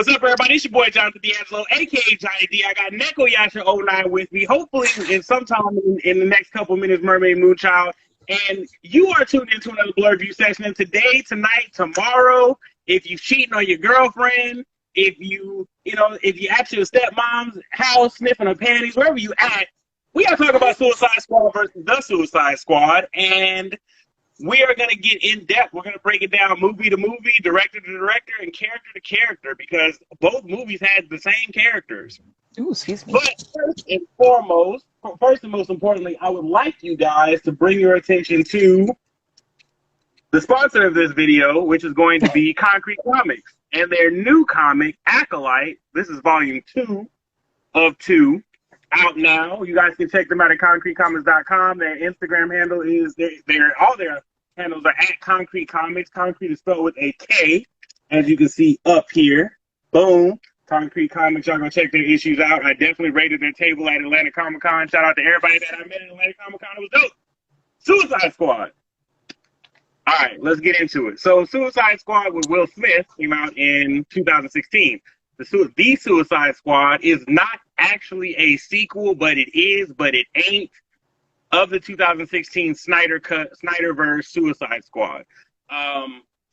What's up, everybody? It's your boy, Jonathan D'Angelo, a.k.a. Johnny D. I got Neko Yasha09 with me, hopefully in sometime in the next couple minutes, Mermaid Moonchild. And you are tuned into another Blurred View session. And today, tonight, tomorrow, if you're cheating on your girlfriend, if you at your stepmom's house sniffing her panties, wherever you at, we got to talk about Suicide Squad versus The Suicide Squad. And we are going to get in depth. We're going to break it down movie to movie, director to director, and character to character, because both movies had the same characters. Ooh, excuse me. But first and most importantly, I would like you guys to bring your attention to the sponsor of this video, which is going to be Concrete Comics, and their new comic, Acolyte. This is volume 2 of 2. Out now. You guys can check them out at concretecomics.com. Their Instagram handle is all their handles are at Concrete Comics. Concrete is spelled with a K, as you can see up here. Boom. Concrete Comics. Y'all go check their issues out. I definitely rated their table at Atlanta Comic Con. Shout out to everybody that I met at Atlanta Comic Con. It was dope. Suicide Squad. All right, let's get into it. So, Suicide Squad with Will Smith came out in 2016. The Suicide Squad is not actually a sequel, but it ain't, of the 2016 Snyderverse Suicide Squad.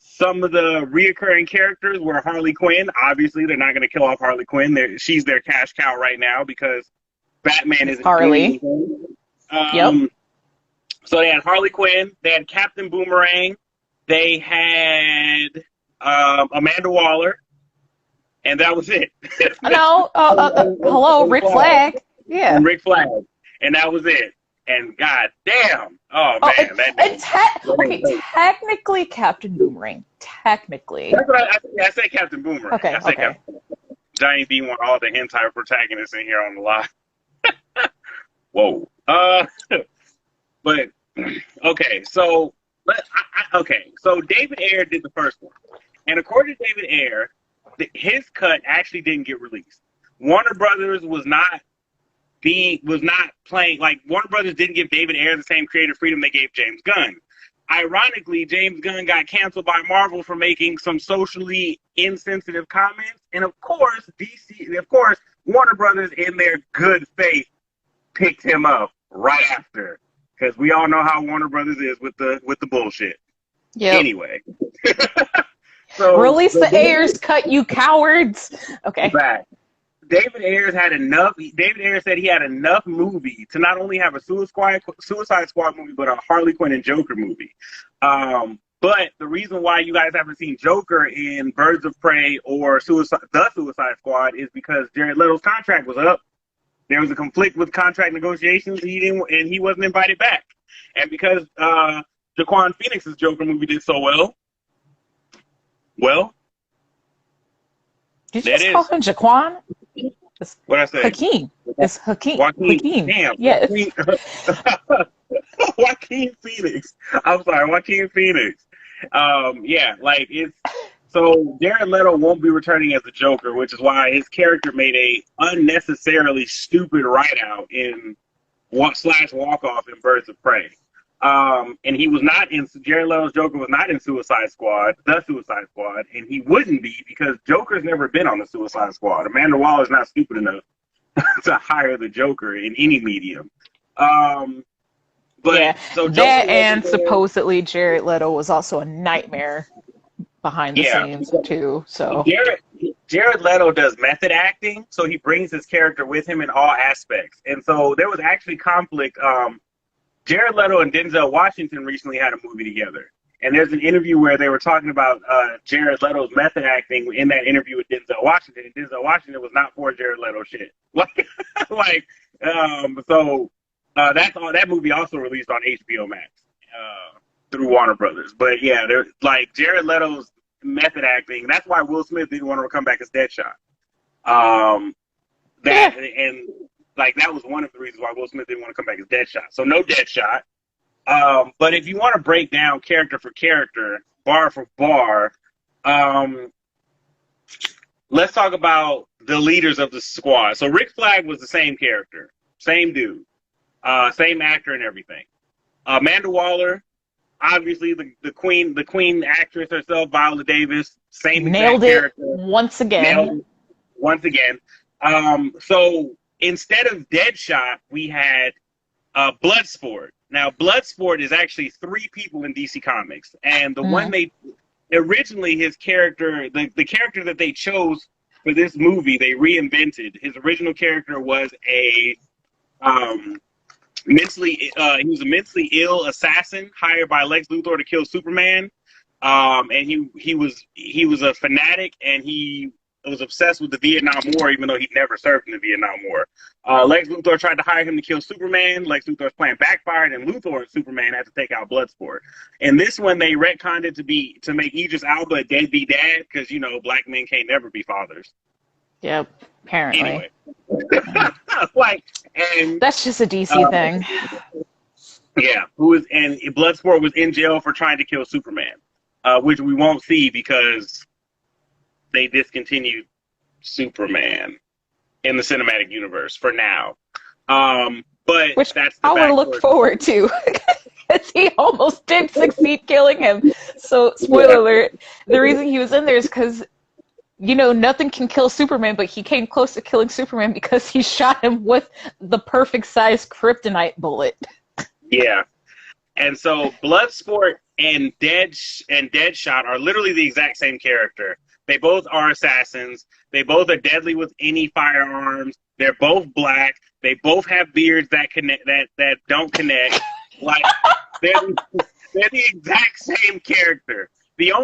Some of the reoccurring characters were Harley Quinn. Obviously, they're not going to kill off Harley Quinn. She's their cash cow right now because Batman isn't Harley. Yep. So they had Harley Quinn. They had Captain Boomerang. They had Amanda Waller. And that was it. No, hello, Rick Flag. Yeah. Rick Flag. And that was it. And god damn. Oh, man. Technically Captain Boomerang. Technically. That's what I said Captain Boomerang. Okay, Captain. Johnny D want all the hentai protagonists in here on the live. Whoa. But, okay, so, so David Ayer did the first one. And according to David Ayer, his cut actually didn't get released. Warner Brothers was not playing, like, Warner Brothers didn't give David Ayer the same creative freedom they gave James Gunn. Ironically, James Gunn got canceled by Marvel for making some socially insensitive comments, and of course Warner Brothers, in their good faith, picked him up right after, because we all know how Warner Brothers is with the bullshit. Yeah. Anyway. So, release the Ayers cut, you cowards. Okay. Back. David Ayer said he had enough movie to not only have a Suicide Squad movie, but a Harley Quinn and Joker movie. But the reason why you guys haven't seen Joker in Birds of Prey or The Suicide Squad is because Jared Leto's contract was up. There was a conflict with contract negotiations. He wasn't invited back. And because Joaquin Phoenix's Joker movie did so well. Did you just call him Jaquan? What I say? Hakeem. It's Hakeem. Joaquin. Damn. Yes. Joaquin Phoenix. I'm sorry, Joaquin Phoenix. So Jared Leto won't be returning as the Joker, which is why his character made a unnecessarily stupid write-out in /walk-off in Birds of Prey. And he was not in, Jared Leto's Joker was not in The Suicide Squad, and he wouldn't be because Joker's never been on the Suicide Squad. Amanda Waller's not stupid enough to hire the Joker in any medium. Supposedly Jared Leto was also a nightmare behind the scenes too. So Jared Leto does method acting, so he brings his character with him in all aspects. And so there was actually conflict. Jared Leto and Denzel Washington recently had a movie together. And there's an interview where they were talking about Jared Leto's method acting in that interview with Denzel Washington. And Denzel Washington was not for Jared Leto shit. That movie also released on HBO Max through Warner Brothers. But yeah, there's like Jared Leto's method acting. That's why Will Smith didn't want to come back as Deadshot. That was one of the reasons why Will Smith didn't want to come back as Deadshot. So no Deadshot. But if you want to break down character for character, bar for bar, let's talk about the leaders of the squad. So Rick Flag was the same character, same dude, same actor and everything. Amanda Waller, obviously the queen actress herself, Viola Davis, same Nailed exact it character. once again. Nailed it once again. So instead of Deadshot, we had Bloodsport. Now, Bloodsport is actually 3 people in DC Comics, and the one they originally his character, the character that they chose for this movie, they reinvented. His original character was a he was a mentally ill assassin hired by Lex Luthor to kill Superman. And he was a fanatic, and he was obsessed with the Vietnam War, even though he never served in the Vietnam War. Lex Luthor tried to hire him to kill Superman. Lex Luthor's plan backfired, and Luthor and Superman had to take out Bloodsport. And this one, they retconned it to make Idris Elba a deadbeat dad, because, you know, black men can't never be fathers. Yep, apparently. Anyway. And that's just a DC thing. Yeah, and Bloodsport was in jail for trying to kill Superman, which we won't see because they discontinued Superman in the cinematic universe for now. But which that's the I would look forward to, because he almost did succeed killing him. So, spoiler alert, the reason he was in there is because, you know, nothing can kill Superman, but he came close to killing Superman because he shot him with the perfect size kryptonite bullet. Yeah. And so Bloodsport and Deadshot are literally the exact same character. They both are assassins. They both are deadly with any firearms. They're both black. They both have beards that connect, that don't connect. Like they're the exact same character. They're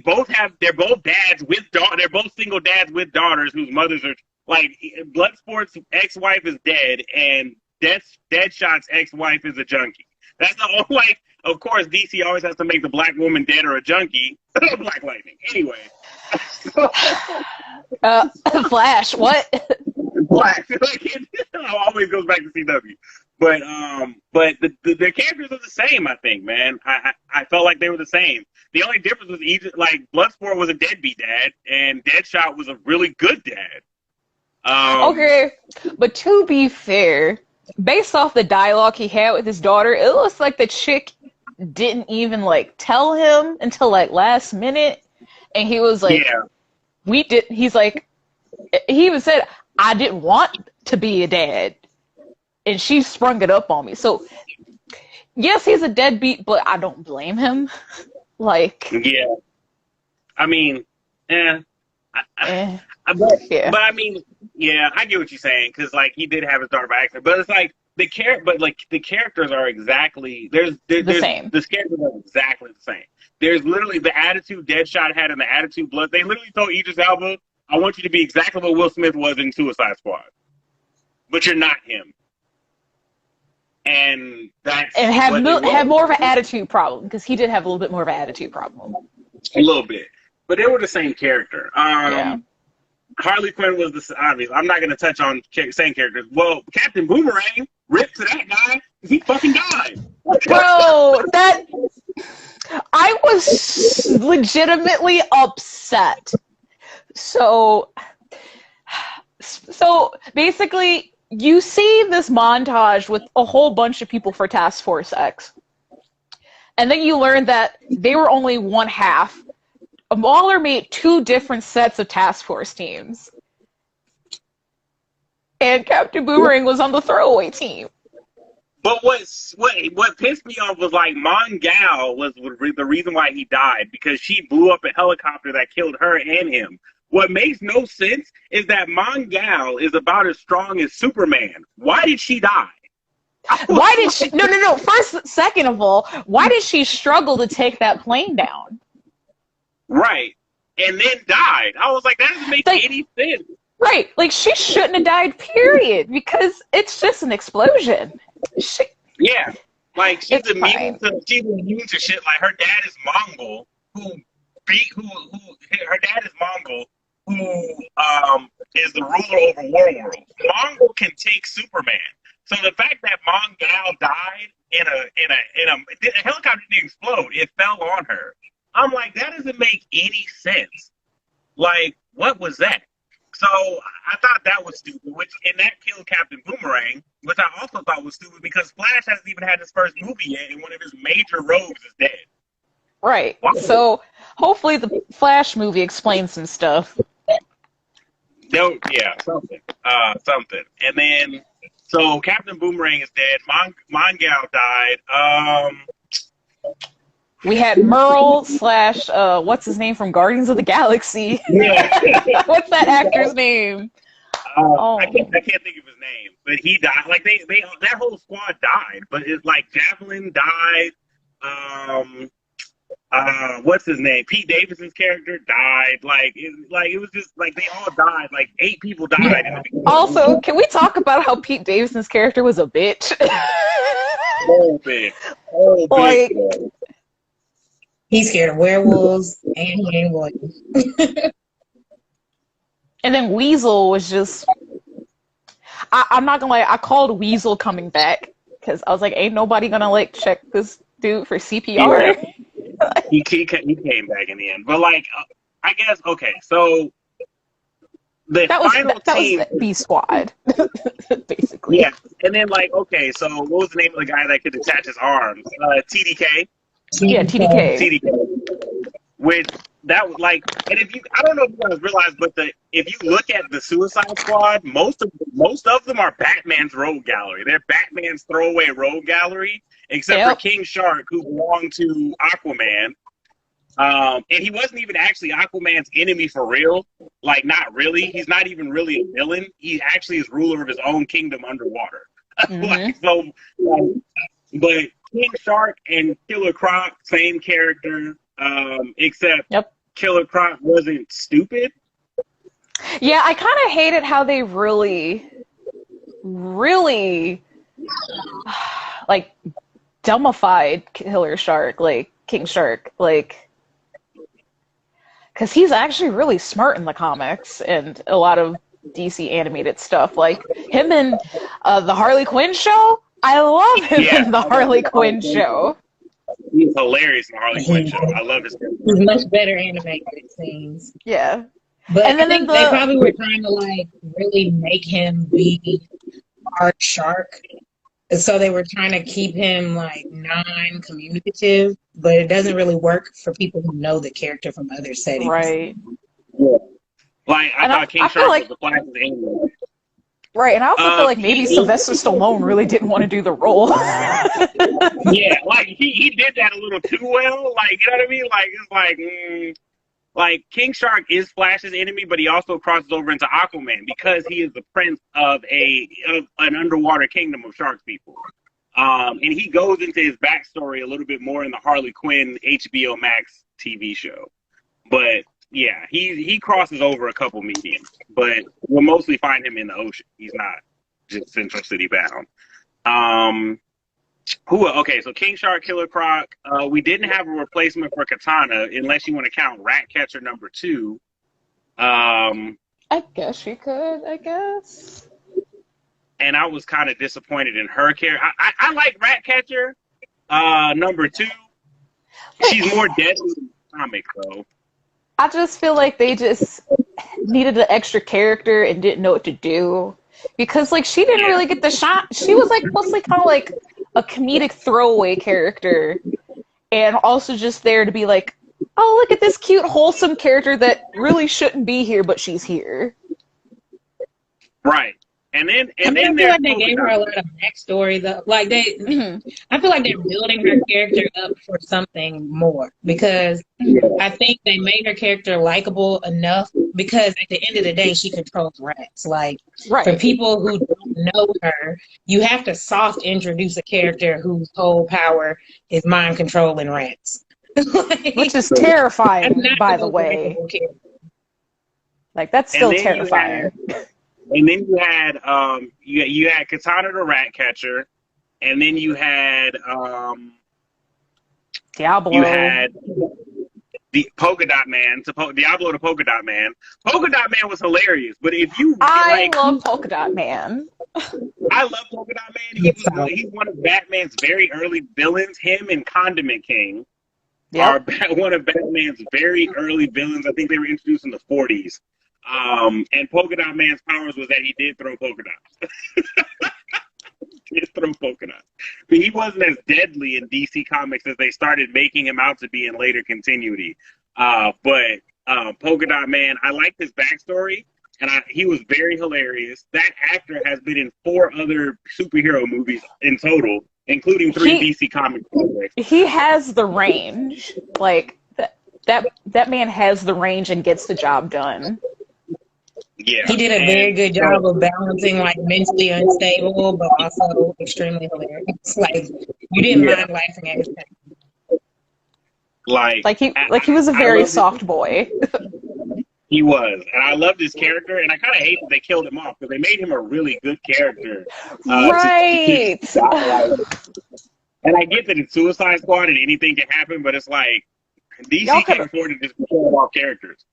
both dads with they're both single dads with daughters whose mothers are like Bloodsport's ex-wife is dead, and Deadshot's ex-wife is a junkie. That's the only, like, of course, DC always has to make the black woman dead or a junkie. Black Lightning. Anyway. Flash, what? Black. It always goes back to CW. But the characters are the same, I think, man. I felt like they were the same. The only difference was Bloodsport was a deadbeat dad, and Deadshot was a really good dad. Okay, but to be fair, based off the dialogue he had with his daughter, it looks like the chick didn't even, like, tell him until, like, last minute. And he was like, yeah. He's like, he even said, I didn't want to be a dad. And she sprung it up on me. So, yes, he's a deadbeat, but I don't blame him. Like. Yeah. I mean, But I mean, yeah, I get what you're saying, because, like, he did have his daughter by accident. But it's like, the characters are exactly the same. The characters are exactly the same. There's literally the attitude Deadshot had and the attitude Blood. They literally told Idris Elba, I want you to be exactly what Will Smith was in Suicide Squad. But you're not him. And that's... And have more of an attitude problem, because he did have a little bit more of an attitude problem. A little bit. But they were the same character. Yeah. Harley Quinn was the obvious. I'm not going to touch on same characters. Well, Captain Boomerang, rip to that guy, he fucking died. Bro, I was legitimately upset. So basically, you see this montage with a whole bunch of people for Task Force X. And then you learn that they were only one half. Mauler made 2 different sets of task force teams. And Captain Boomerang was on the throwaway team. But what pissed me off was, like, Mongal was the reason why he died, because she blew up a helicopter that killed her and him. What makes no sense is that Mongal is about as strong as Superman. Why did she die? Why did she... No. Second of all, why did she struggle to take that plane down? Right. And then died. I was like, that doesn't make any sense. Right. Like, she shouldn't have died, period, because it's just an explosion. Yeah. Like, she's immune to shit. Like, her dad is Mongol, her dad is Mongol, who is the ruler over Warworld. Mongol can take Superman. So the fact that Mongal died in a helicopter didn't explode, it fell on her. I'm like, that doesn't make any sense. Like, what was that? So I thought that was stupid, and that killed Captain Boomerang, which I also thought was stupid because Flash hasn't even had his first movie yet, and one of his major rogues is dead. Right. Wow. So hopefully the Flash movie explains some stuff. Yeah, something. And then, so Captain Boomerang is dead. Mongal died. We had Merle / what's his name from Guardians of the Galaxy? Yeah. What's that actor's name? I can't think of his name, but he died. Like they that whole squad died. But it's like Javelin died. What's his name? Pete Davidson's character died. It was just like they all died. Like 8 people died. Also, can we talk about how Pete Davidson's character was a bitch? Whole bitch. Like, he's scared of werewolves and he ain't loyal. And then Weasel was just... I'm not gonna lie, I called Weasel coming back because I was like, ain't nobody gonna like check this dude for CPR. Yeah. he came back in the end, but like I guess okay. So the final team was B Squad, basically. Yeah, and then like okay, so what was the name of the guy that could detach his arms? TDK. Yeah, TDK. TDK. Which that was like, and I don't know if you guys realize, but if you look at the Suicide Squad, most of them are Batman's rogue gallery. They're Batman's throwaway rogue gallery, except for King Shark, who belonged to Aquaman. And he wasn't even actually Aquaman's enemy for real. Like, not really. He's not even really a villain. He actually is ruler of his own kingdom underwater. Mm-hmm. But King Shark and Killer Croc, same character. Except Killer Croc wasn't stupid. Yeah, I kind of hated how they really like dumbified Killer Shark, like King Shark, like, because he's actually really smart in the comics and a lot of DC animated stuff. Like him in the Harley Quinn show. I love him in the Harley Quinn show. He's hilarious in the Harley Quinn show. I love his character. He's much better animated, it seems. Yeah. But I think they probably were trying to like really make him be Art Shark. So they were trying to keep him like non-communicative, but it doesn't really work for people who know the character from other settings. Right. Yeah. Like I thought King Shark was the Flash's anyway. Right, and I also feel like maybe Sylvester Stallone really didn't want to do the role. Yeah, like he did that a little too well. Like, you know what I mean? Like it's like King Shark is Flash's enemy, but he also crosses over into Aquaman because he is the prince of an underwater kingdom of shark people. And he goes into his backstory a little bit more in the Harley Quinn HBO Max TV show. But yeah, he crosses over a couple mediums, but we'll mostly find him in the ocean. He's not just Central City bound. Okay, so King Shark, Killer Croc. We didn't have a replacement for Katana, unless you want to count Ratcatcher number 2. I guess you could, I guess. And I was kind of disappointed in her character. I like Ratcatcher number 2. She's more deadly in the comic, though. I just feel like they just needed an extra character and didn't know what to do. Because, like, she didn't really get the shot. She was, like, mostly kind of like a comedic throwaway character. And also just there to be like, oh, look at this cute, wholesome character that really shouldn't be here, but she's here. Right. And then I feel like they gave her a lot of backstory, though. Like I feel like they're building her character up for something more because I think they made her character likable enough because at the end of the day, she controls rats. Like for people who don't know her, you have to soft introduce a character whose whole power is mind controlling rats, which is terrifying, by the way. Like that's still terrifying. And then you had you had Katana the Ratcatcher, and then you had Diablo. You had the Polka Dot Man Diablo the Polka Dot Man. Polka Dot Man was hilarious, but if you I love Polka Dot Man. I love Polka Dot Man. He's one of Batman's very early villains. Him and Condiment King are one of Batman's very early villains. I think they were introduced in the 40s. And Polka Dot Man's powers was that he did throw polka dots. Did throw polka dots. But he wasn't as deadly in DC Comics as they started making him out to be in later continuity. But Polka Dot Man, I liked his backstory, and he was very hilarious. That actor has been in 4 other superhero movies in total, including 3 DC Comics projects. He has the range. Like, that man has the range and gets the job done. Yeah, he did a very good job of balancing like mentally unstable, but also extremely hilarious. Like you didn't mind laughing at his thing. Like he was a very soft boy. He was, and I loved his character, and I kind of hate that they killed him off because they made him a really good character. Right. And I get that it's Suicide Squad and anything can happen, but it's like DC can't afford to just kill off characters.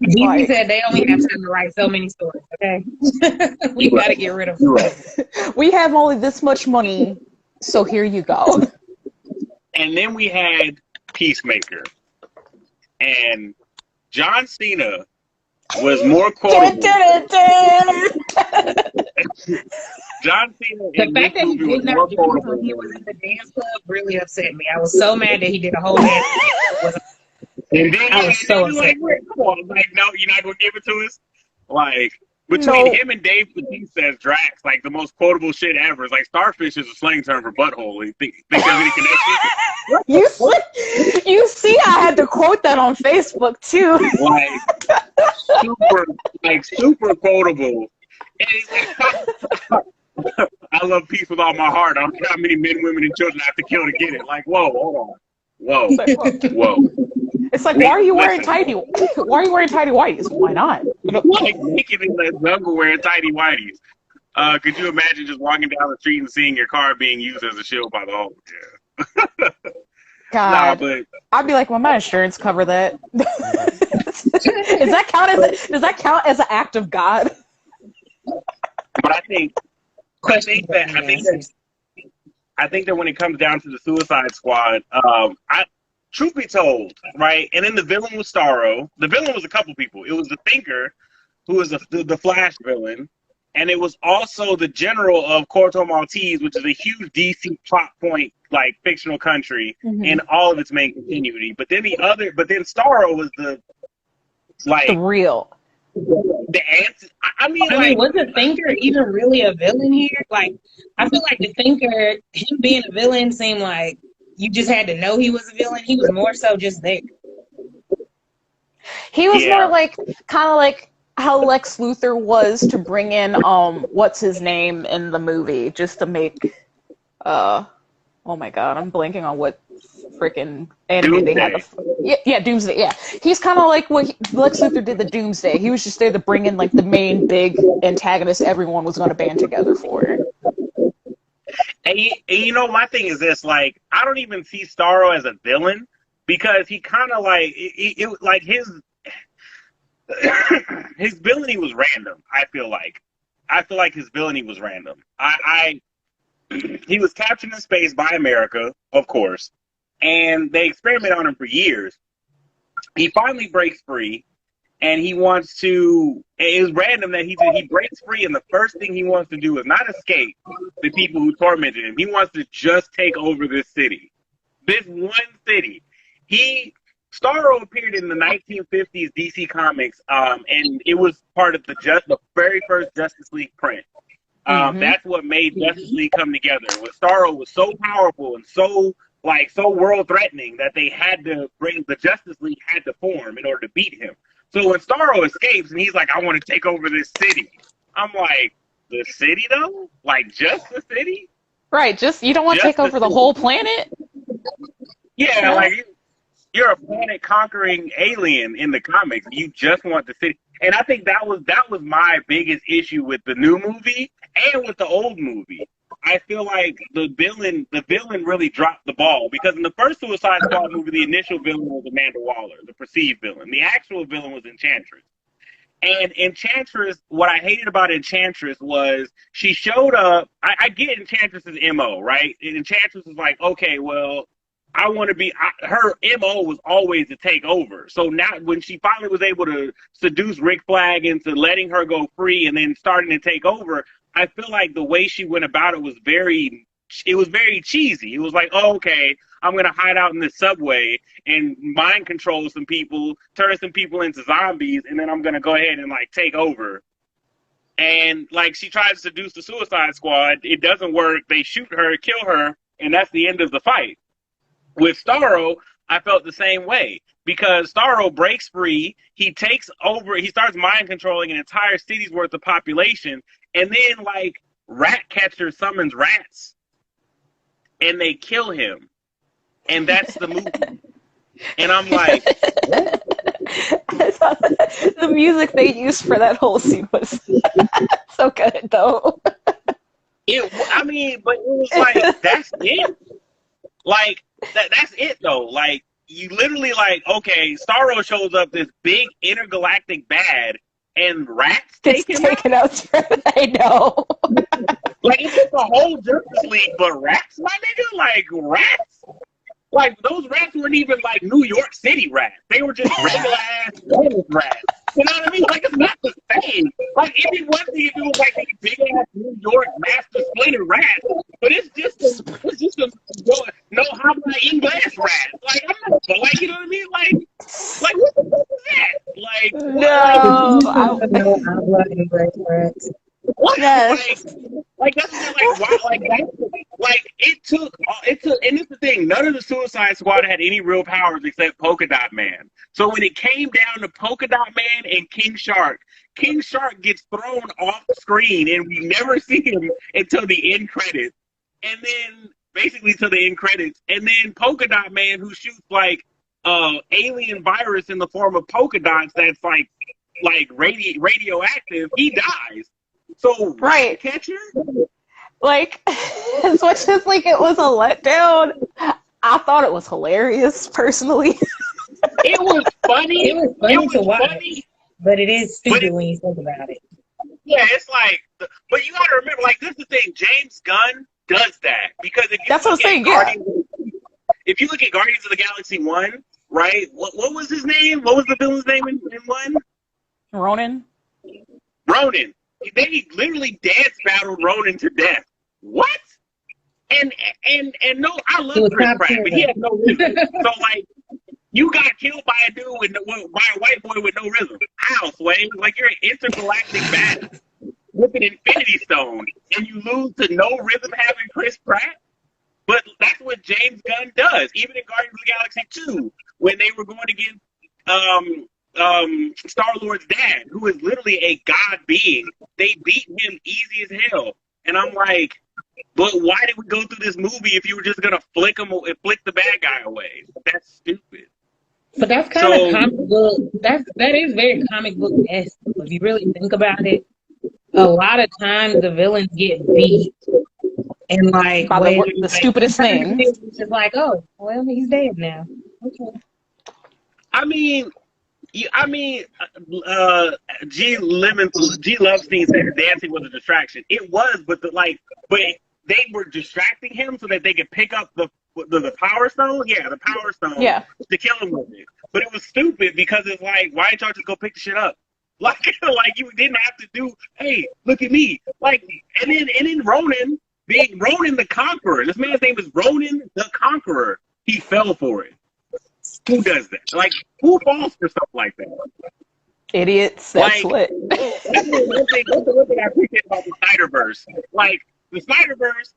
DC said they only have time to write so many stories, okay? We got to get rid of them. We have only this much money, so here you go. And then we had Peacemaker. And John Cena was more quotable. John Cena the fact that he did not do it when he was in the dance club really upset me. I was so mad that he did a whole dance. And then I was so upset. Come on, like, no, you're not gonna give it to us. Like between him and Dave Bautista as Drax, like the most quotable shit ever. It's like starfish is a slang term for butthole. You think there's any connection? You see, I had to quote that on Facebook too. Super quotable. I love peace with all my heart. I don't care how many men, women, and children I have to kill to get it. Like, whoa, hold on. Whoa. It's like, why are you wearing tidy whities? Why not? Like naked in the jungle wearing tidy whities. Could you imagine just walking down the street and seeing your car being used as a shield by the Hulk? Yeah. God, I'd be like, well, my insurance cover that. Does that count as an act of God? But I think that when it comes down to the Suicide Squad, truth be told, right? And then the villain was Starro. The villain was a couple people. It was the Thinker, who was the Flash villain, and it was also the general of Corto Maltese, which is a huge DC plot point, like fictional country in all of its main continuity. But then Starro was the real. The answer. I mean, was the Thinker even really a villain here? Like, I feel like the Thinker, him being a villain, seemed like you just had to know he was a villain. He was more so just there. He was more like, kind of like how Lex Luthor was to bring in, what's his name in the movie, just to make, oh my God, I'm blanking on what freaking anime they had. Doomsday, yeah. He's kind of like what Lex Luthor did the Doomsday. He was just there to bring in, like, the main big antagonist everyone was going to band together for. And you know, my thing is this, like, I don't even see Starro as a villain because he kind of like, like his villainy was random, I feel like. His villainy was random. He was captured in space by America, of course, and they experimented on him for years. He finally breaks free, and he wants to. It was random that he breaks free, and the first thing he wants to do is not escape the people who tormented him. He wants to just take over this city, this one city. Starro appeared in the 1950s DC Comics, and it was part of the very first Justice League print. That's what made Justice League come together. When Starro was so powerful and so world-threatening that they had to bring the Justice League had to form in order to beat him. So when Starro escapes and he's like, I want to take over this city. I'm like, the city though? Like just the city? Right, you don't want to take over the whole planet? Yeah, like you're a planet-conquering alien in the comics. You just want the city. And I think that was my biggest issue with the new movie and with the old movie. I feel like the villain really dropped the ball because in the first Suicide Squad movie, the initial villain was Amanda Waller, the perceived villain. The actual villain was Enchantress. And Enchantress, what I hated about Enchantress was she showed up. I get Enchantress's MO, right? And Enchantress was like, okay, well, I want to be, her MO was always to take over. So now when she finally was able to seduce Rick Flag into letting her go free and then starting to take over, I feel like the way she went about it was very cheesy. It was like, oh, okay, I'm going to hide out in the subway and mind control some people, turn some people into zombies, and then I'm going to go ahead and like take over. And like she tries to seduce the Suicide Squad. It doesn't work. They shoot her, kill her, and that's the end of the fight. With Starro, I felt the same way because Starro breaks free. He takes over. He starts mind controlling an entire city's worth of population. And then, like, Ratcatcher summons rats and they kill him. And that's the movie. And I'm like, the music they used for that whole scene was so good, though. but it was like, that's it. Like, that's it, though. Like, you literally, like, okay, Starro shows up, this big intergalactic bad, and rats take him out. I know. Like, it's just a whole Justice League, but rats, my nigga? Like, rats? Like, those rats weren't even, like, New York City rats. They were just regular-ass rats. You know what I mean? Like, it's not the same. Like, if it was like these big-ass New York Master Splinter rats, but it's just a no habla inglés rat. Like, I'm not, like, you know what I mean? Like what the fuck is that? Like, no. No habla inglés rats. What? Yes. Like that's like why like it took and this is the thing, none of the Suicide Squad had any real powers except Polka Dot Man. So when it came down to Polka Dot Man and King Shark gets thrown off the screen and we never see him until the end credits. And then basically to the end credits. And then Polka Dot Man, who shoots like alien virus in the form of polka dots that's like radioactive, he dies. So right, Catcher, like as much as like it was a letdown, I thought it was hilarious personally. It was funny. It was funny to watch, but it is stupid when you think about it. Yeah, it's like, but you got to remember, like this is the thing. James Gunn does that because if you that's what I'm saying. If you look at Guardians of the Galaxy 1, right? What was his name? What was the villain's name in 1? Ronan. They literally dance battled Ronan to death. What? And no, I love Chris Pratt, but he has no rhythm. So like, you got killed by a dude by a white boy with no rhythm. Ow, Sway! Like you're an intergalactic battle with an Infinity Stone, and you lose to no rhythm having Chris Pratt. But that's what James Gunn does. Even in Guardians of the Galaxy 2, when they were going against Star-Lord's dad, who is literally a god being, they beat him easy as hell. And I'm like, but why did we go through this movie if you were just gonna flick the bad guy away? That's stupid. But that's kind of comic book. That is very comic book-esque. If you really think about it, a lot of times the villains get beat, and like the stupidest thing. It's just like, oh, well, he's dead now. Okay. I mean, G. Lovestein said dancing was a distraction. It was, but they were distracting him so that they could pick up the Power Stone. Yeah, the Power Stone. Yeah. To kill him with it. But it was stupid because it's like, why didn't y'all just go pick the shit up? Like you didn't have to do. Hey, look at me. Like, and then Ronan, being Ronan the Conqueror. This man's name is Ronan the Conqueror. He fell for it. Who does that? Like, who falls for stuff like that? Idiots. That's like, what. That's the one thing I appreciate about the Snyderverse. Like, the Snyderverse,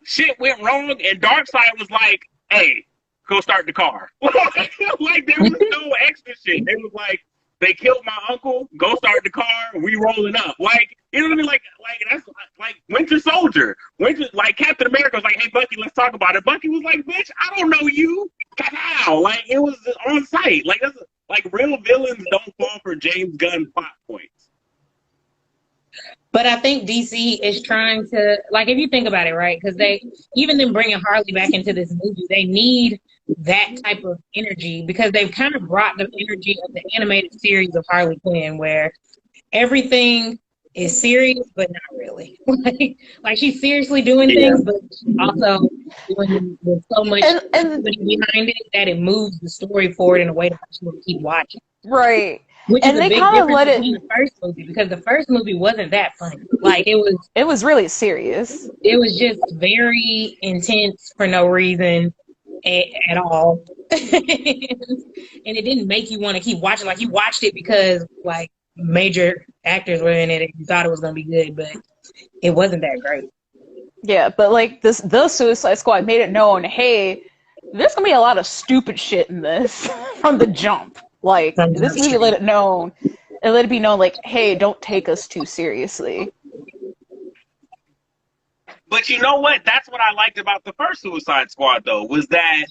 shit went wrong, and Darkseid was like, hey, go start the car. Like, there was no extra shit. They was like, they killed my uncle, go start the car, we rolling up. Like, you know what I mean? Like that's like Winter Soldier. Like Captain America was like, hey, Bucky, let's talk about it. Bucky was like, bitch, I don't know you. How? Like, it was on site. Like, that's like real villains don't fall for James Gunn plot points. But I think DC is trying to, like, if you think about it, right? Because even them bringing Harley back into this movie, they need that type of energy because they've kind of brought the energy of the animated series of Harley Quinn, where everything is serious, but not really. like she's seriously doing things, but also doing with so much behind it that it moves the story forward in a way that you will keep watching. Right. Which is a big difference between the first movie, because the first movie wasn't that funny. Like it was really serious. It was just very intense for no reason at all. And it didn't make you want to keep watching. Like you watched it because like major actors were in it and you thought it was going to be good, but it wasn't that great. Yeah, but like the Suicide Squad made it known, hey, there's going to be a lot of stupid shit in this from the jump. Like, this movie let it be known, like, hey, don't take us too seriously. But you know what? That's what I liked about the first Suicide Squad, though, was that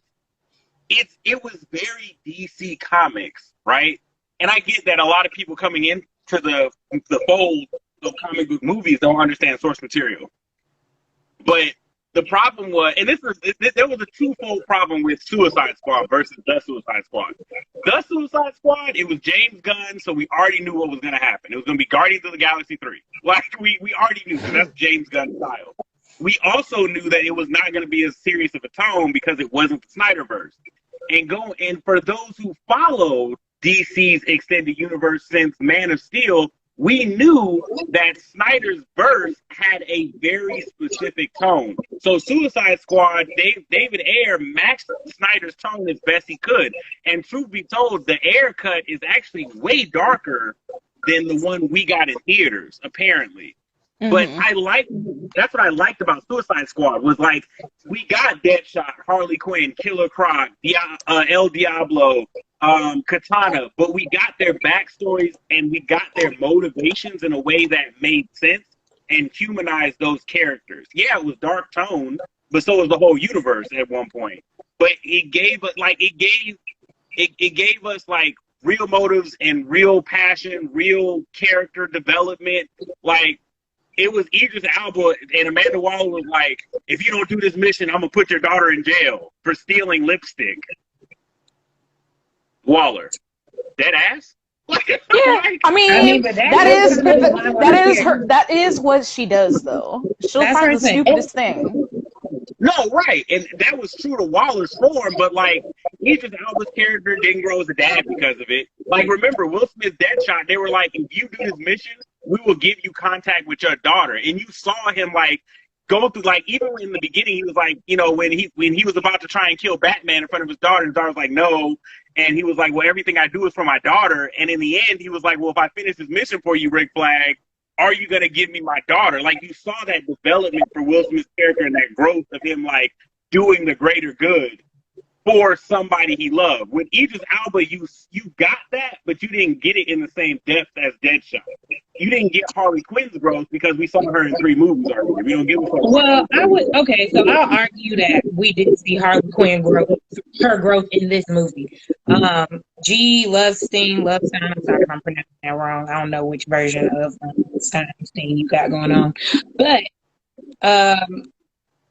it was very DC Comics, right? And I get that a lot of people coming into the fold of comic book movies don't understand source material. But the problem was, and there was a twofold problem with Suicide Squad versus The Suicide Squad. The Suicide Squad, it was James Gunn, so we already knew what was going to happen. It was going to be Guardians of the Galaxy 3. Like, we already knew, because that's James Gunn style. We also knew that it was not going to be as serious of a tone because it wasn't the Snyderverse. And for those who followed DC's extended universe since Man of Steel, we knew that Snyder's verse had a very specific tone. So Suicide Squad, David Ayer matched Snyder's tone as best he could. And truth be told, the Ayer cut is actually way darker than the one we got in theaters, apparently. Mm-hmm. But that's what I liked about Suicide Squad, was like, we got Deadshot, Harley Quinn, Killer Croc, El Diablo, Katana, but we got their backstories and we got their motivations in a way that made sense and humanized those characters. Yeah, it was dark toned, but so was the whole universe at one point. But it gave us like real motives and real passion, real character development. Like, it was Idris Elba and Amanda Waller was like, if you don't do this mission, I'm gonna put your daughter in jail for stealing lipstick. Waller, dead ass. Yeah, I mean that is what she does, though. She'll find the stupidest thing. No, right, and that was true to Waller's form, but like Idris Elba's character didn't grow as a dad because of it. Like, remember Will Smith's Deadshot? They were like, if you do this mission, we will give you contact with your daughter, and you saw him like go through, like, even in the beginning, he was like, you know, when he was about to try and kill Batman in front of his daughter was like, no. And he was like, well, everything I do is for my daughter. And in the end, he was like, well, if I finish this mission for you, Rick Flag, are you going to give me my daughter? Like, you saw that development for Will Smith's character and that growth of him, like, doing the greater good for somebody he loved. With Idris Elba, you got that, but you didn't get it in the same depth as Deadshot. You didn't get Harley Quinn's growth because we saw her in 3 movies already. We don't give a fuck. Well, so I'll argue that we didn't see Harley Quinn her growth in this movie. G Lovestein, I'm sorry if I'm pronouncing that wrong. I don't know which version of Steinstein you got going on. But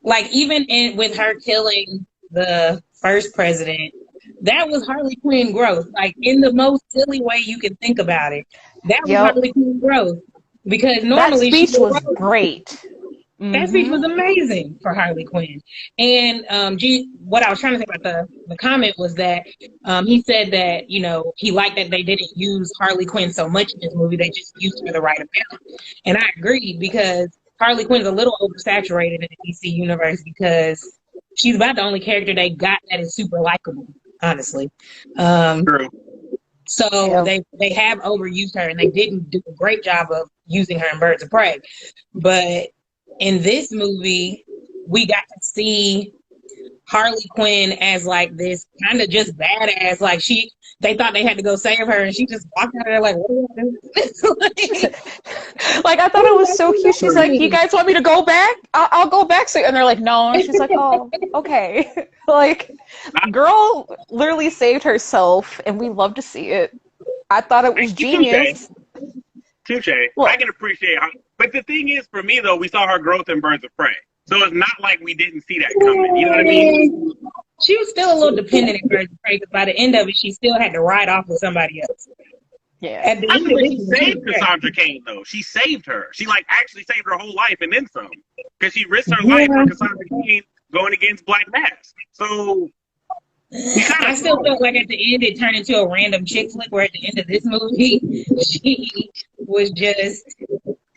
like, even with her killing the first president, that was Harley Quinn growth. Like, in the most silly way you can think about it. That was Harley Quinn growth. Because normally that speech was great. Mm-hmm. That speech was amazing for Harley Quinn. And what I was trying to say about the comment was that he said that, you know, he liked that they didn't use Harley Quinn so much in this movie. They just used her the right amount. And I agreed, because Harley Quinn's a little oversaturated in the DC universe, because she's about the only character they got that is super likable, honestly. True. So they have overused her, and they didn't do a great job of using her in Birds of Prey. But in this movie, we got to see Harley Quinn as like this kind of just badass. Like, they thought they had to go save her, and she just walked out of there like, what do I do? Like, I thought it was so cute. She's like, you guys want me to go back? I'll go back. And they're like, no. And she's like, oh, okay. Like, girl literally saved herself, and we love to see it. I thought it was genius. Touche. I can appreciate her. But the thing is, for me, though, we saw her growth in Birds of Prey. So it's not like we didn't see that coming. You know what I mean? She was still a little dependent in Birds of Prey, because by the end of it, she still had to ride off with somebody else. Yeah. At the I end feel of like she this saved movie, Cassandra Cain though. She saved her. She like actually saved her whole life and then some. Because she risked her life for Cassandra Cain going against Black Mask. So I still felt like at the end it turned into a random chick flick. Where at the end of this movie, she was just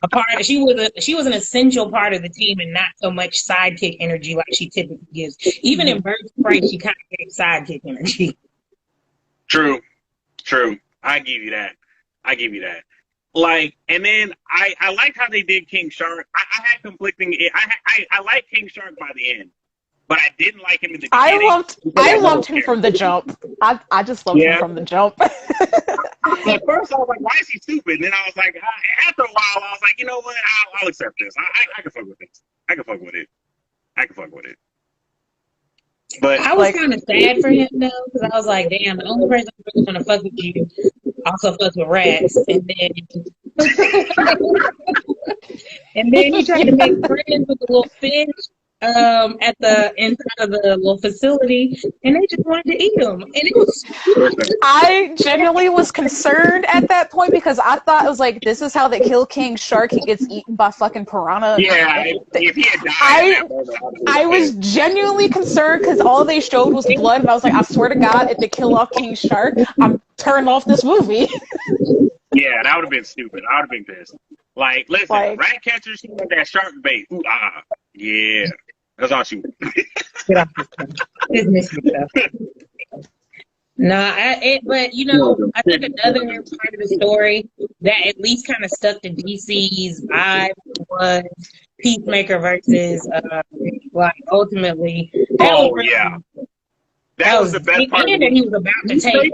a part. She was an essential part of the team and not so much sidekick energy like she typically gives. Even in Birds of Prey, she kind of gave sidekick energy. True. I give you that. Like, and then I liked how they did King Shark. I had conflicting. I liked King Shark by the end, but I didn't like him in the beginning. I loved him from the jump. I just loved him from the jump. At first, I was like, why is he stupid? And then I was like, after a while, I was like, you know what? I'll accept this. I can fuck with this. I can fuck with it. But I was kind of sad for him though, because I was like, damn, the only person who's really gonna fuck with you also fucks with rats, and then he tried to make friends with the little fish at the inside of the little facility, and they just wanted to eat them, and it was. I genuinely was concerned at that point because I thought it was like, this is how they kill King Shark. He gets eaten by fucking piranha. Yeah, if he had died, I was genuinely concerned because all they showed was blood, and I was like, I swear to God, if they kill off King Shark, I'm turning off this movie. Yeah, that would have been stupid. I would have been pissed. Like, listen, rat catcher, she had that shark bait. Ooh, yeah. That's all she would. Get off this stuff. But you know, I think another part of the story that at least kind of stuck to DC's vibe was Peacemaker versus, like, ultimately. That was the best part. And he was about to take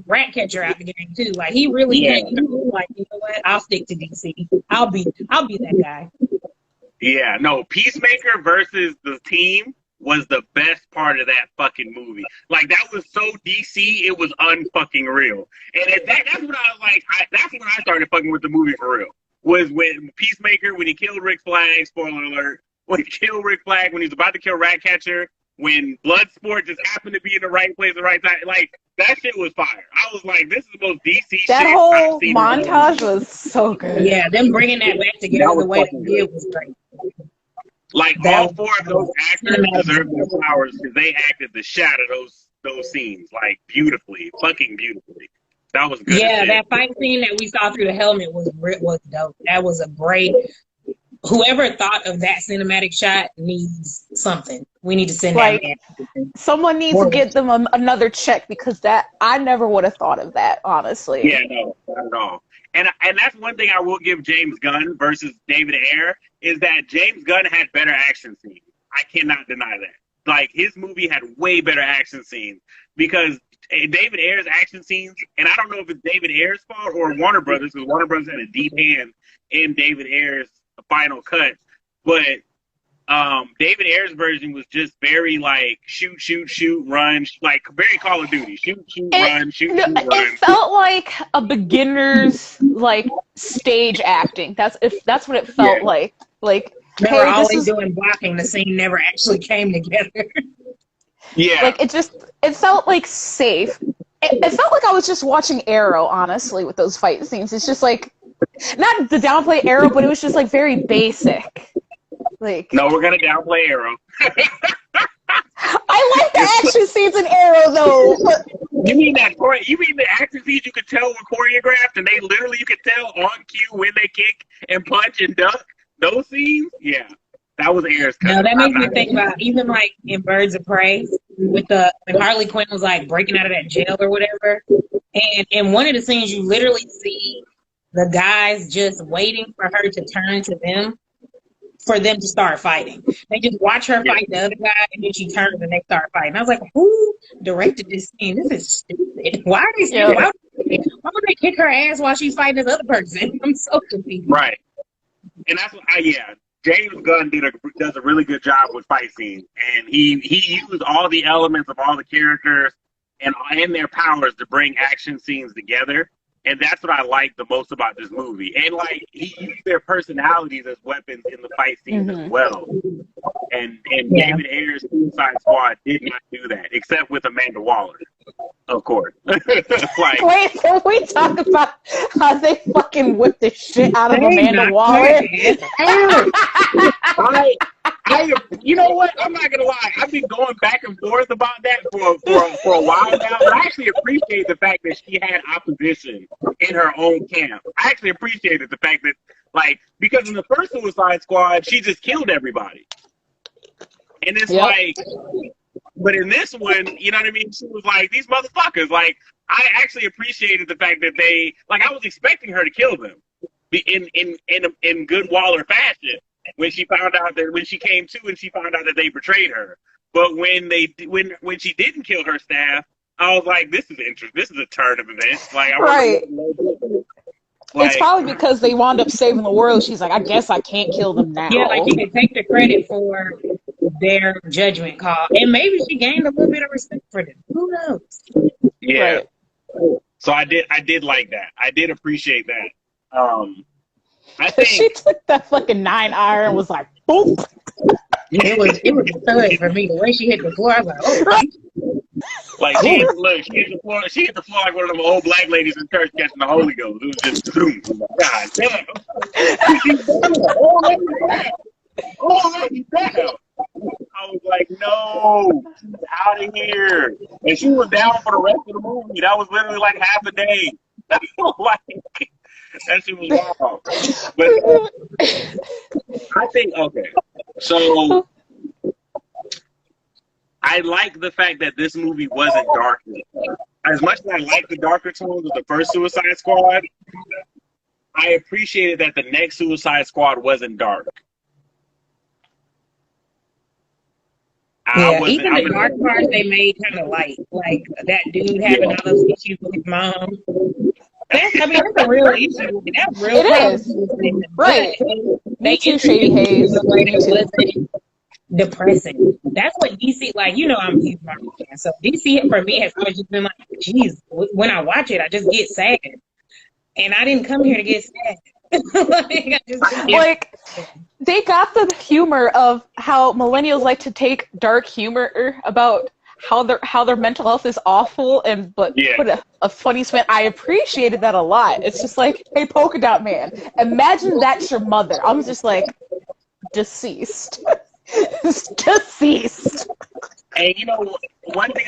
Ratcatcher out the game too. Like he really came through. Like, you know what? I'll stick to DC. I'll be that guy. Yeah, no, Peacemaker versus the team was the best part of that fucking movie. Like, that was so DC, it was unfucking real. And that's when I was like, that's when I started fucking with the movie for real. Was when Peacemaker, when he killed Rick Flag, spoiler alert, when he killed Rick Flag, when he was about to kill Ratcatcher, when Bloodsport just happened to be in the right place at the right time. Like, that shit was fire. I was like, this is the most DC shit That whole montage was so good. Yeah, them bringing that back together the way they did was great. Like, all four of those actors deserve their flowers because they acted the shit out of those scenes, like, beautifully, fucking beautifully. That was good. Yeah, that fight scene that we saw through the helmet was dope. That was a great. Whoever thought of that cinematic shot needs something. We need to send that in. Someone needs to get them another check because I never would have thought of that, honestly. Yeah, no, not at all. And that's one thing I will give James Gunn versus David Ayer is that James Gunn had better action scenes. I cannot deny that. Like, his movie had way better action scenes because David Ayer's action scenes, and I don't know if it's David Ayer's fault or Warner Brothers, because Warner Brothers had a deep hand in David Ayer's final cut, but David Ayer's version was just very like shoot, run, like very Call of Duty, shoot, run. It felt like a beginner's like stage acting. That's what it felt like. Like they were always doing blocking. The scene never actually came together. Yeah, like it felt like safe. It felt like I was just watching Arrow, honestly, with those fight scenes. It's just like. Not the downplay Arrow, but it was just like very basic. Like no, we're gonna downplay Arrow. I like the action scenes in Arrow though. You mean the action scenes you could tell were choreographed and they literally you could tell on cue when they kick and punch and duck? Those scenes? Yeah. That was Ayer's cut. No, that makes me think about even like in Birds of Prey with when Harley Quinn was like breaking out of that jail or whatever. And in one of the scenes you literally see the guys just waiting for her to turn to them for them to start fighting. They just watch her fight the other guy, and then she turns and they start fighting. I was like, who directed this scene? This is stupid. Why are they stupid? Why would they kick her ass while she's fighting this other person? I'm so confused. Right. And that's what James Gunn does a really good job with fight scenes. And he used all the elements of all the characters and their powers to bring action scenes together. And that's what I like the most about this movie. And like he used their personalities as weapons in the fight scenes as well. And David Ayer's Suicide Squad did not do that, except with Amanda Waller, of course. Like, wait, can we talk about how they fucking whipped the shit out of Amanda Waller? You know what? I'm not gonna lie. I've been going back and forth about that for a while now. But I actually appreciate the fact that she had opposition in her own camp. I actually appreciated the fact that, like, because in the first Suicide Squad, she just killed everybody, and it's like, but in this one, you know what I mean? She was like, these motherfuckers. Like, I actually appreciated the fact that they, like, I was expecting her to kill them in good Waller fashion. When she found out that when she came to and she found out that they betrayed her, but when she didn't kill her staff, I was like, this is interesting. This is a turn of events. Like, it's probably because they wound up saving the world. She's like, I guess I can't kill them now. Yeah, like you can take the credit for their judgment call, and maybe she gained a little bit of respect for them. Who knows? Yeah. So I did like that. I did appreciate that. I think she took that fucking 9-iron and was like, boop. It was a thud for me. The way she hit the floor, I was like, oh. Like, she hit the floor like one of them old black ladies in church catching the Holy Ghost. It was just boom. God damn. I was like, no, she's out of here. And she was down for the rest of the movie. That was literally like half a day. Like, that shit was wild. But I think, okay, so I like the fact that this movie wasn't dark. As much as I like the darker tones of the first Suicide Squad, I appreciated that the next Suicide Squad wasn't dark. Yeah, even the dark parts they made kind of light. Like that dude having all those issues with his mom. That's a real issue. That's real. It is. Right. They too, Shady Haze. Wasn't depressing. That's what DC, like, you know, I'm a huge Marvel fan. So DC for me has always just been like, geez, when I watch it, I just get sad. And I didn't come here to get sad. like, they got the humor of how millennials like to take dark humor about how their mental health is awful but put a funny spin. I appreciated that a lot. It's just like, hey, Polka Dot Man, imagine that's your mother. I'm just like, deceased. Deceased. And you know, one thing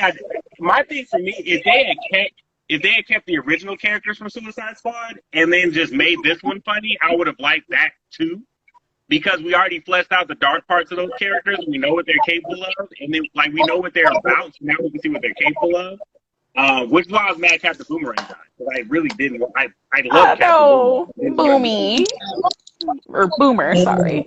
my thing for me, if they had kept the original characters from Suicide Squad and then just made this one funny, I would have liked that too. Because we already fleshed out the dark parts of those characters, we know what they're capable of, and then like we know what they're about, so now we can see what they're capable of. Which is why I was mad Captain Boomerang died, because I really didn't. I love Captain Boomerang. Or Boomer, sorry.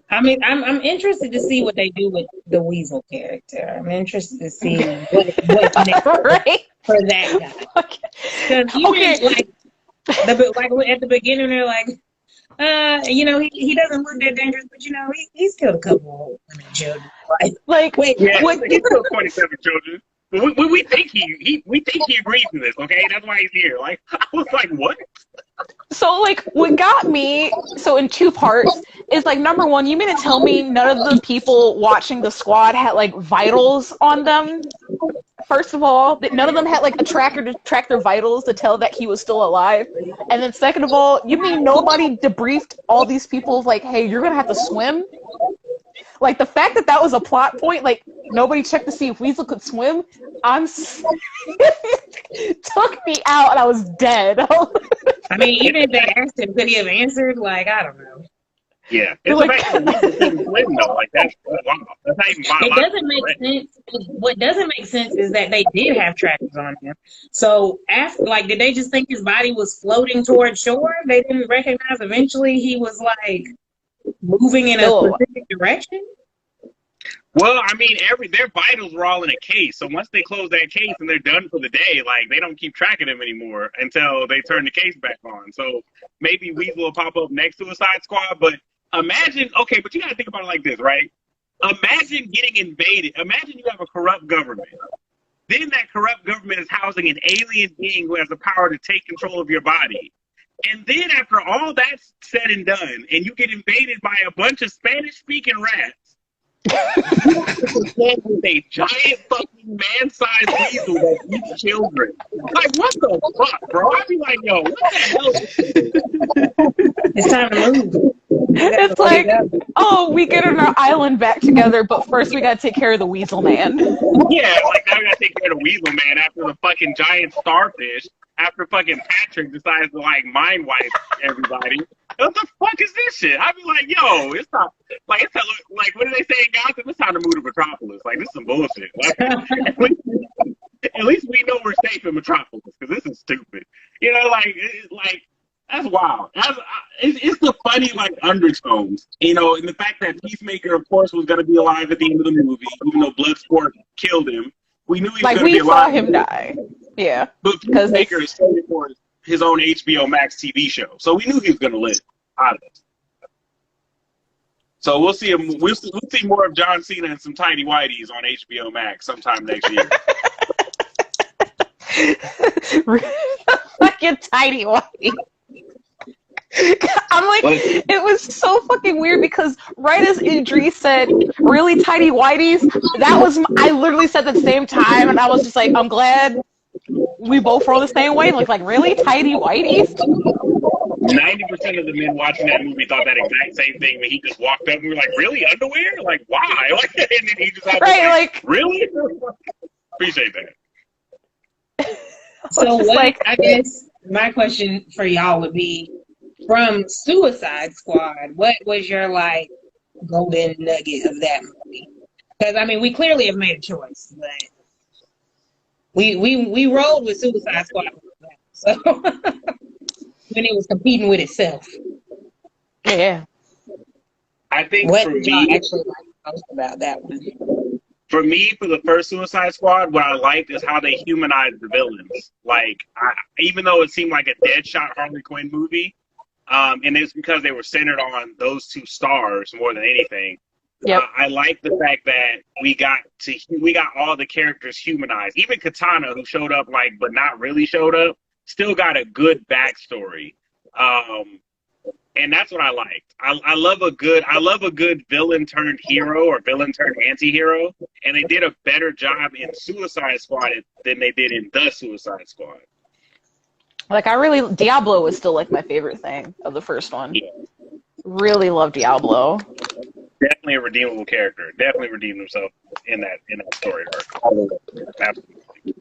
I mean, I'm interested to see what they do with the Weasel character. I'm interested to see what's next for that guy. Because like at the beginning, they're like, you know, he doesn't look that dangerous, but you know, he's killed a couple of women and children. Like, wait, yeah, he killed 27 children. We think he agrees to this, okay? That's why he's here. Like, I was like, what? So, like, what got me, so in two parts, is like, number one, you mean to tell me none of the people watching the squad had, like, vitals on them? First of all, none of them had, like, a tracker to track their vitals to tell that he was still alive. And then second of all, you mean nobody debriefed all these people, like, hey, you're gonna have to swim? Like, the fact that that was a plot point, like, nobody checked to see if Weasel could swim, took me out and I was dead. I mean, even if they asked him, could he have answered? Like, I don't know. Yeah. It's like, swim, though. Like, that's wow. That's not even it doesn't make sense. What doesn't make sense is that they did have trackers on him. So, after, like, did they just think his body was floating toward shore? They didn't recognize eventually he was, like, moving in a specific direction? Well, I mean, their vitals were all in a case. So once they close that case and they're done for the day, like, they don't keep track of them anymore until they turn the case back on. So maybe Weasel will pop up next Suicide Squad. But imagine, okay, but you got to think about it like this, right? Imagine getting invaded. Imagine you have a corrupt government Then that corrupt government is housing an alien being who has the power to take control of your body. And then after all that's said and done, and you get invaded by a bunch of Spanish-speaking rats, with a giant fucking man-sized weasel that eats children. Like, what the fuck, bro? I'd be like, yo, what the hell? It's time to move. It's like, oh, we get on our island back together, but first we gotta take care of the weasel man. Yeah, like now we gotta take care of the weasel man after the fucking giant starfish, after fucking Patrick decides to like mind wipe everybody. What the fuck is this shit? I'd be like, yo, it's not like like what do they say in Gotham? It's time to move to Metropolis. Like, this is some bullshit. Like, at least we know we're safe in Metropolis, because this is stupid. You know, like that's wild. It's the funny like undertones, you know, and the fact that Peacemaker, of course, was gonna be alive at the end of the movie, even though Bloodsport killed him. We knew he was gonna be alive. Like, we saw him die. Yeah. But Peacemaker is slated for his own HBO Max TV show, so we knew he was gonna live. Honest. So we'll see him. We'll see more of John Cena and some tidy whities on HBO Max sometime next year. Fucking tidy whitey. I'm like, it was so fucking weird because right as Idris said, really tidy whities, I literally said at the same time, and I was just like, I'm glad we both roll the same way. Like really tidy whities? 90% of the men watching that movie thought that exact same thing when he just walked up and we were like, really? Underwear? Like, why? Like, and then he just had like, really? Appreciate that. So what, I guess my question for y'all would be, from Suicide Squad, what was your like golden nugget of that movie? Because I mean, we clearly have made a choice, but we rolled with Suicide Squad, so when it was competing with itself. Yeah, I think what for did y'all me, actually like most about that one? For me, for the first Suicide Squad, what I liked is how they humanized the villains. Like, even though it seemed like a Deadshot Harley Quinn movie. And it's because they were centered on those two stars more than anything. Yep. I like the fact that we got all the characters humanized. Even Katana, who showed up but not really showed up, still got a good backstory. And that's what I liked. I love a good villain turned hero or villain turned anti-hero, and they did a better job in Suicide Squad than they did in The Suicide Squad. Like, Diablo was still, like, my favorite thing of the first one. Yeah. Really love Diablo. Definitely a redeemable character. Definitely redeemed himself in that story arc. Absolutely.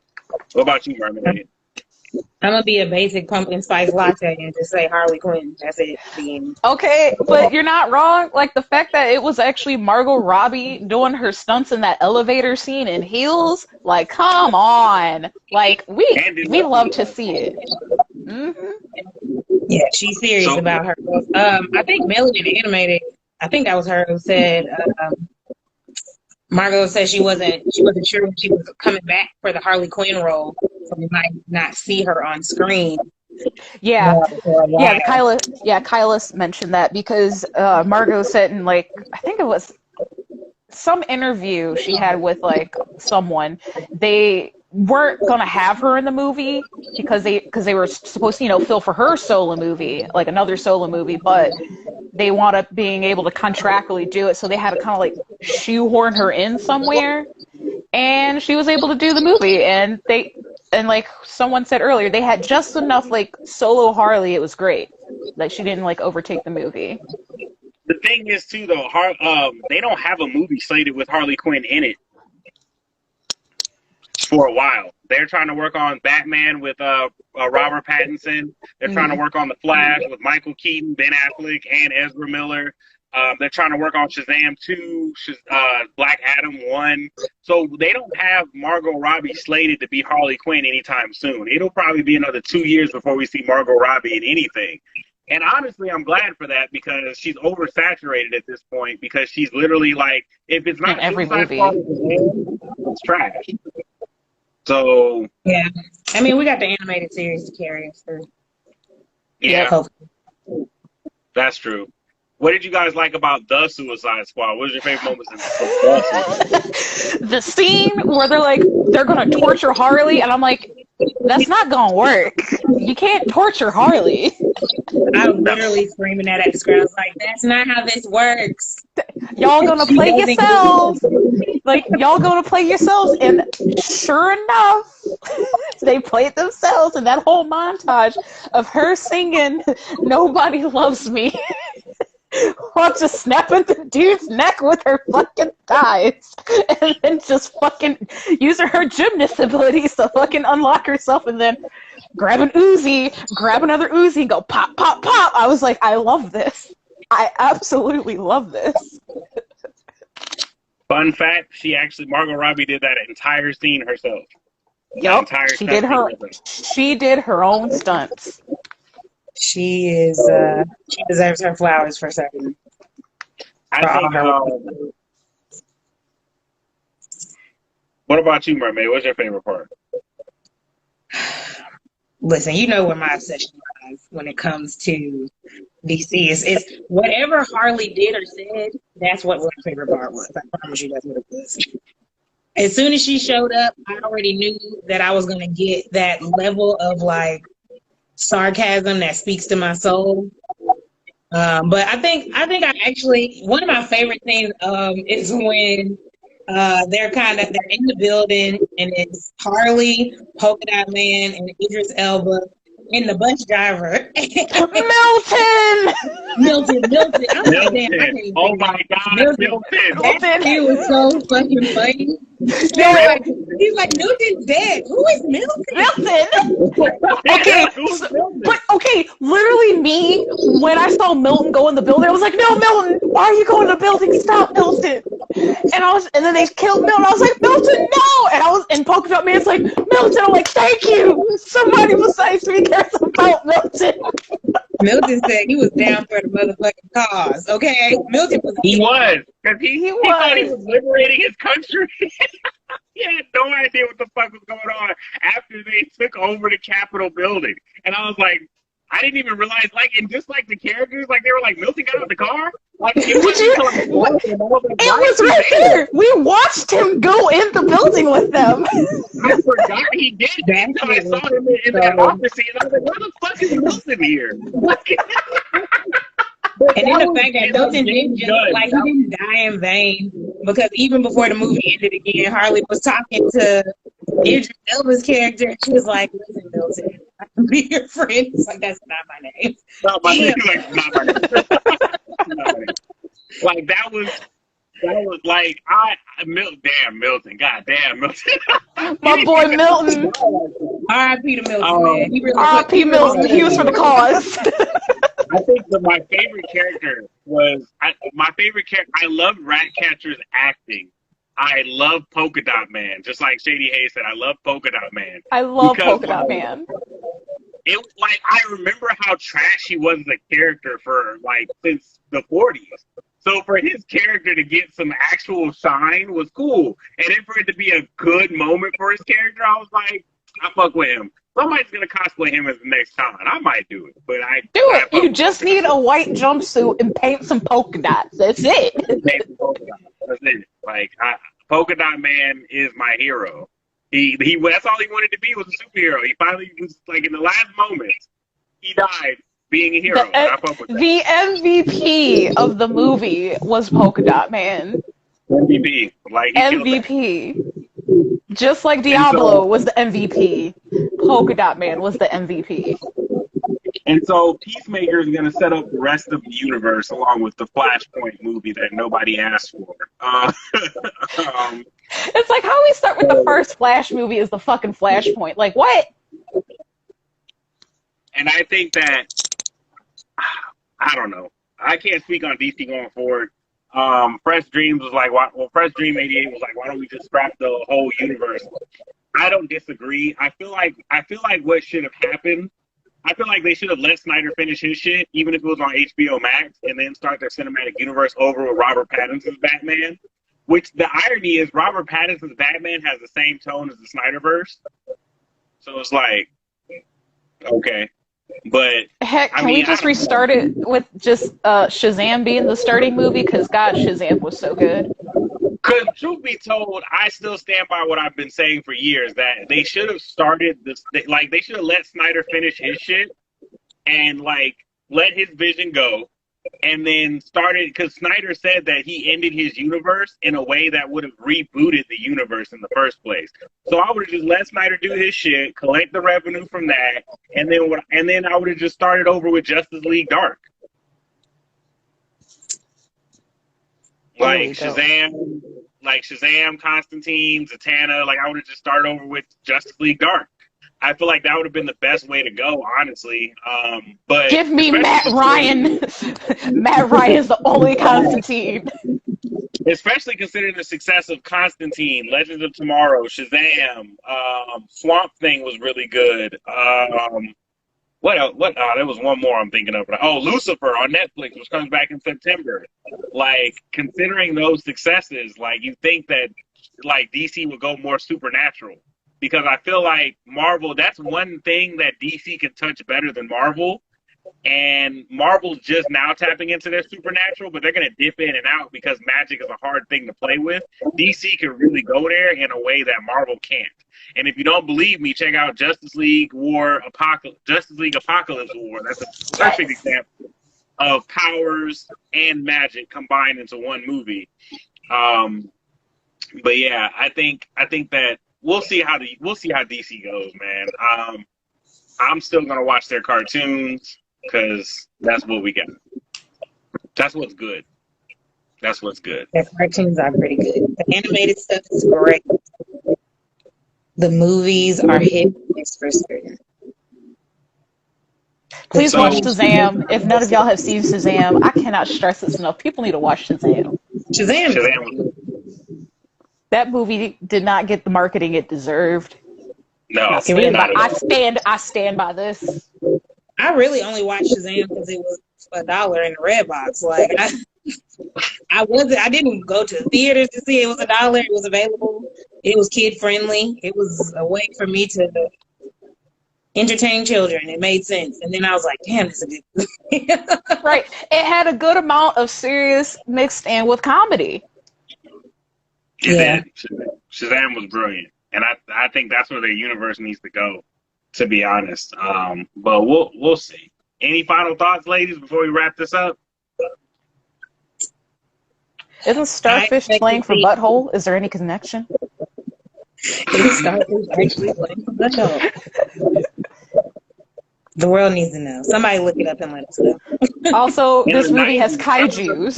What about you, Mermaid? I'm going to be a basic pumpkin spice latte and just say Harley Quinn. That's it. Okay, but you're not wrong. Like, the fact that it was actually Margot Robbie doing her stunts in that elevator scene in heels, like, come on. Like, we love to see it. Mm-hmm. Yeah, she's serious about her. I think Melody the Animated, I think that was her who said, Margot said she wasn't sure when she was coming back for the Harley Quinn role, so we might not see her on screen. Yeah, Kyla mentioned that because Margot said in I think it was some interview she had with someone, they weren't gonna have her in the movie because they were supposed to fill for her solo movie, like another solo movie, but they wound up being able to contractually do it, so they had to kind of shoehorn her in somewhere, and she was able to do the movie. And like someone said earlier, they had just enough solo Harley. It was great. She didn't overtake the movie. The thing is too though, they don't have a movie slated with Harley Quinn in it for a while. They're trying to work on Batman with Robert Pattinson. They're trying to work on The Flash with Michael Keaton, Ben Affleck, and Ezra Miller. They're trying to work on Shazam 2, Black Adam 1. So they don't have Margot Robbie slated to be Harley Quinn anytime soon. It'll probably be another 2 years before we see Margot Robbie in anything. And honestly, I'm glad for that because she's oversaturated at this point because she's literally if it's not every movie, it's trash. So yeah, I mean, we got the animated series to carry us through. Yeah, that's true. What did you guys like about the Suicide Squad? What was your favorite moments in the The scene where they're gonna torture Harley, and I'm like, that's not gonna work. You can't torture Harley. I was literally screaming that at the screen. I was like, that's not how this works. Y'all gonna play yourselves. Like, y'all gonna play yourselves. And sure enough, they played themselves. And that whole montage of her singing Nobody Loves Me while just snapping the dude's neck with her fucking thighs. And then just fucking using her gymnast abilities to fucking unlock herself. And then grab an Uzi, grab another Uzi, and go pop, pop, pop. I was like, I love this. I absolutely love this. Fun fact, Margot Robbie did that entire scene herself. Yep, she did her own stunts. She deserves her flowers for certain. What about you, Mermaid? What's your favorite part? Listen, you know where my obsession lies when it comes to DC. It's whatever Harley did or said, that's what my favorite part was. I promise you that's what it was. As soon as she showed up, I already knew that I was going to get that level of, like, sarcasm that speaks to my soul. But I think I actually, one of my favorite things is when they're in the building and it's Harley, Polka Dot Man, and Idris Elba, and the bus driver. Milton. Milton. Oh my God, Milton. He was so fucking funny. He's like, Milton's dead. Who is Milton? Okay, literally me, when I saw Milton go in the building, I was like, no, Milton, why are you going in the building? Stop, Milton. And then they killed Milton. I was like, Milton, no! And Polka Dot Man's like, Milton. I'm like, thank you. Somebody besides me cares about Milton. Milton said he was down for the motherfucking cause. Okay, Milton was. He was, because he thought he was liberating his country. He had no idea what the fuck was going on after they took over the Capitol building, and I was like, I didn't even realize, like, and just like the characters, like they were like, Milton got out of the car. Like, it was right there. We watched him go in the building with them. I forgot he did that until I saw him in that office scene. I was like, where the fuck is Milton here? And then the fact that Milton didn't just, like, he didn't die in vain, because even before the movie ended again, Harley was talking to Idris Elba's character, and she was like, listen, Milton, I can be your friend. It's like, that's not my name. Not my name. Like, not my name. Like, that was like, damn Milton, goddamn Milton. My boy Milton. R.I.P. to Milton, man. R.I.P. Milton. He was for the cause. I think that my favorite character was, I loved Ratcatcher's acting. I love Polka Dot Man. Just like Shady Hayes said, I love Polka Dot Man. I love Polka Dot Man. It was like, I remember how trash he was as a character for, like, since the 40s. So for his character to get some actual shine was cool. And then for it to be a good moment for his character, I was like, I fuck with him. Somebody's going to cosplay him as the next Khan. I might do it. But do it. You just need a white jumpsuit and paint some polka dots. That's it. That's it. Like, Polka Dot Man is my hero. He that's all he wanted to be, was a superhero. He finally was, like, in the last moments, he died being a hero. The MVP of the movie was Polka Dot Man. MVP. Like, MVP. Just like Diablo was the MVP, Polka Dot Man was the MVP. And so Peacemaker is going to set up the rest of the universe along with the Flashpoint movie that nobody asked for. It's like, how we start with the first Flash movie is the fucking Flashpoint. Like, what? And I think that, I don't know. I can't speak on DC going forward. Fresh Dreams was like, Fresh Dream 88 was like, why don't we just scrap the whole universe? I don't disagree. I feel like what should have happened, I feel like they should have let Snyder finish his shit, even if it was on HBO Max, and then start their cinematic universe over with Robert Pattinson's Batman. Which, the irony is, Robert Pattinson's Batman has the same tone as the Snyderverse. So it's like, okay. But heck, can we just restart it with just Shazam being the starting movie? Because God, Shazam was so good. Because truth be told, I still stand by what I've been saying for years, that they should have started this. Like, they should have let Snyder finish his shit and like let his vision go, and then started, because Snyder said that he ended his universe in a way that would have rebooted the universe in the first place. So I would have just let Snyder do his shit, collect the revenue from that, and then I would have just started over with Justice League Dark. Like Shazam, Constantine, Zatanna. Like, I would have just started over with Justice League Dark. I feel like that would have been the best way to go, honestly. But give me Matt Ryan. Matt Ryan is the only Constantine. Especially considering the success of Constantine, Legends of Tomorrow, Shazam, Swamp Thing was really good. What else? There was one more I'm thinking of. Oh, Lucifer on Netflix, which comes back in September. Like, considering those successes, like, you think that like DC would go more supernatural, because I feel like Marvel, that's one thing that DC can touch better than Marvel. And Marvel's just now tapping into their supernatural, but they're going to dip in and out because magic is a hard thing to play with. DC can really go there in a way that Marvel can't. And if you don't believe me, check out Justice League Apocalypse War. That's a perfect example of powers and magic combined into one movie. But yeah, I think that we'll see how DC goes, man. I'm still gonna watch their cartoons because that's what we got. That's what's good. That's what's good. Their cartoons are pretty good. The animated stuff is great. The movies are hit for certain. Please watch Shazam. If none of y'all have seen Shazam, I cannot stress this enough. People need to watch Shazam. Shazam. That movie did not get the marketing it deserved. No, I stand by this. I really only watched Shazam because it was $1 in the Redbox. Like, I didn't go to the theaters to see it. It was $1. It was available. It was kid friendly. It was a way for me to entertain children. It made sense. And then I was like, damn, this is a good movie. Right. It had a good amount of serious mixed in with comedy. Yeah. Shazam was brilliant. And I think that's where their universe needs to go, to be honest. But we'll see. Any final thoughts, ladies, before we wrap this up? Isn't Starfish playing for Butthole? Is there any connection? Is Starfish actually playing for Butthole? The world needs to know. Somebody look it up and let us know. Also, this movie has kaijus.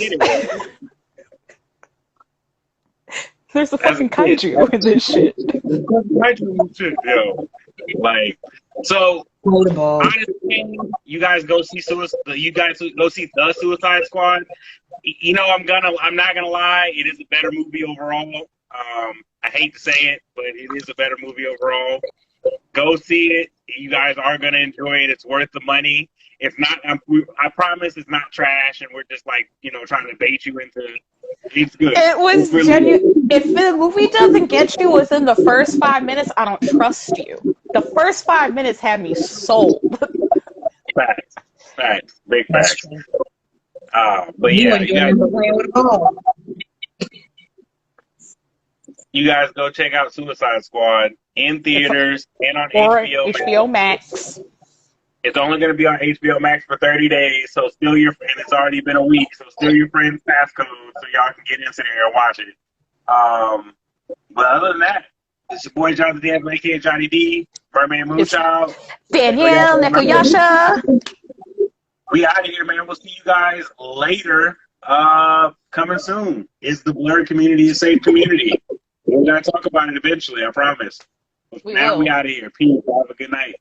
There's a fucking kaiju in this shit. Kaiju shit, yo. Like, so honestly, you guys go see The Suicide Squad. You know, I'm not gonna lie, it is a better movie overall. I hate to say it, but it is a better movie overall. Go see it. You guys are gonna enjoy it. It's worth the money. If not, I promise it's not trash, and we're just like, trying to bait you into. It's good. It was really genuine. If the movie doesn't get you within the first 5 minutes, I don't trust you. The first 5 minutes had me sold. Facts, big facts. But yeah, you guys go check out Suicide Squad in theaters and on HBO Max. It's only going to be on HBO Max for 30 days, so and it's already been a week, so steal your friend's passcode so y'all can get into there and watch it. But other than that, it's your boy Jonathan D. aka Johnny D, Merman Moonchild, Danielle Nekoyasha. We out of here, man. We'll see you guys later. Coming soon. Is the blurred community a safe community? We're going to talk about it eventually, I promise. Now we out of here. Peace. Have a good night.